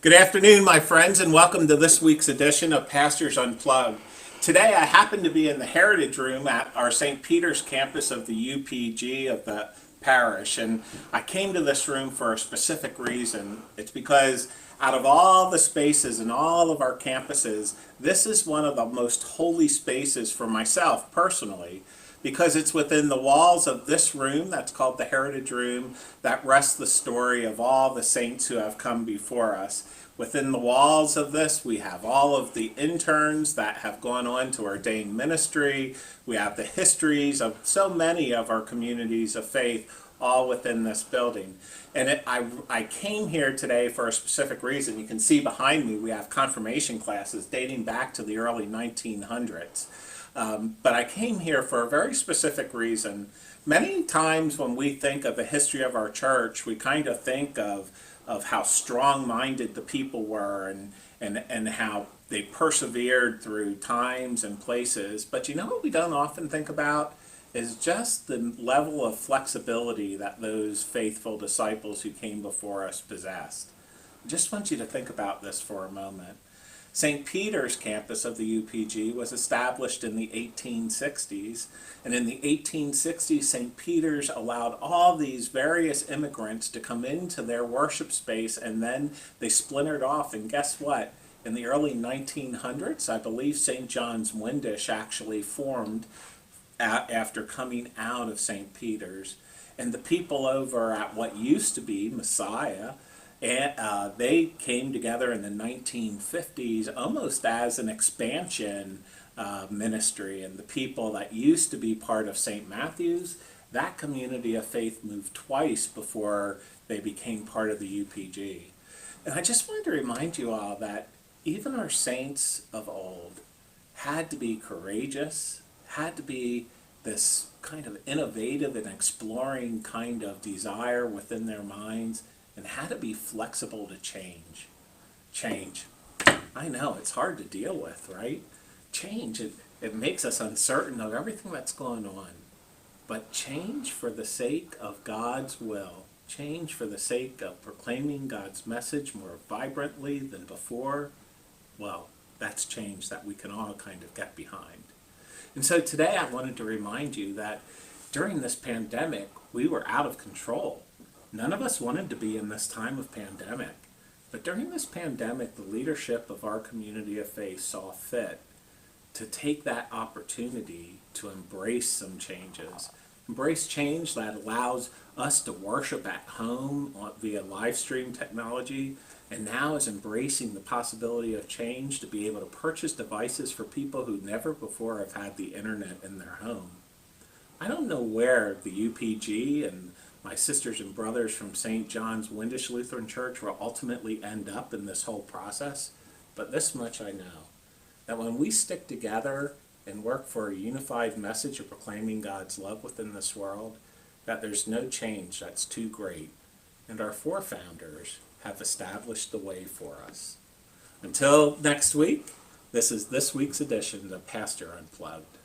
Good afternoon, my friends, and welcome to this week's edition of Pastors Unplugged. Today I happen to be in the Heritage Room at our St. Peter's campus of the UPG of the parish, and I came to this room for a specific reason. It's because out of all the spaces in all of our campuses, this is one of the most holy spaces for myself personally, because it's within the walls of this room that's called the Heritage Room that rests the story of all the saints who have come before us. Within the walls of this, we have all of the interns that have gone on to ordain ministry. We have the histories of so many of our communities of faith all within this building. And I came here today for a specific reason. You can see behind me we have confirmation classes dating back to the early 1900s. But I came here for a very specific reason. Many times when we think of the history of our church, we kind of think of how strong-minded the people were and how they persevered through times and places. But you know what we don't often think about is just the level of flexibility that those faithful disciples who came before us possessed. I just want you to think about this for a moment. St. Peter's campus of the UPG was established in the 1860s, and in the 1860s, St. Peter's allowed all these various immigrants to come into their worship space, and then they splintered off, and guess what? In the early 1900s, I believe St. John's Windish actually formed after coming out of St. Peter's, and the people over at what used to be Messiah, and they came together in the 1950s almost as an expansion ministry. And the people that used to be part of St. Matthew's, that community of faith moved twice before they became part of the UPG. And I just wanted to remind you all that even our saints of old had to be courageous, had to be this kind of innovative and exploring kind of desire within their minds, and how to be flexible to change. Change. I know, it's hard to deal with, right? Change, it makes us uncertain of everything that's going on. But change for the sake of God's will, change for the sake of proclaiming God's message more vibrantly than before, well, that's change that we can all kind of get behind. And so today I wanted to remind you that during this pandemic, we were out of control. None of us wanted to be in this time of pandemic, but during this pandemic, the leadership of our community of faith saw fit to take that opportunity to embrace some changes. Embrace change that allows us to worship at home via live stream technology, and now is embracing the possibility of change to be able to purchase devices for people who never before have had the internet in their home. I don't know where the UPG and my sisters and brothers from St. John's Windish Lutheran Church will ultimately end up in this whole process, but this much I know, that when we stick together and work for a unified message of proclaiming God's love within this world, that there's no change that's too great, and our forefounders have established the way for us. Until next week, this is this week's edition of Pastor Unplugged.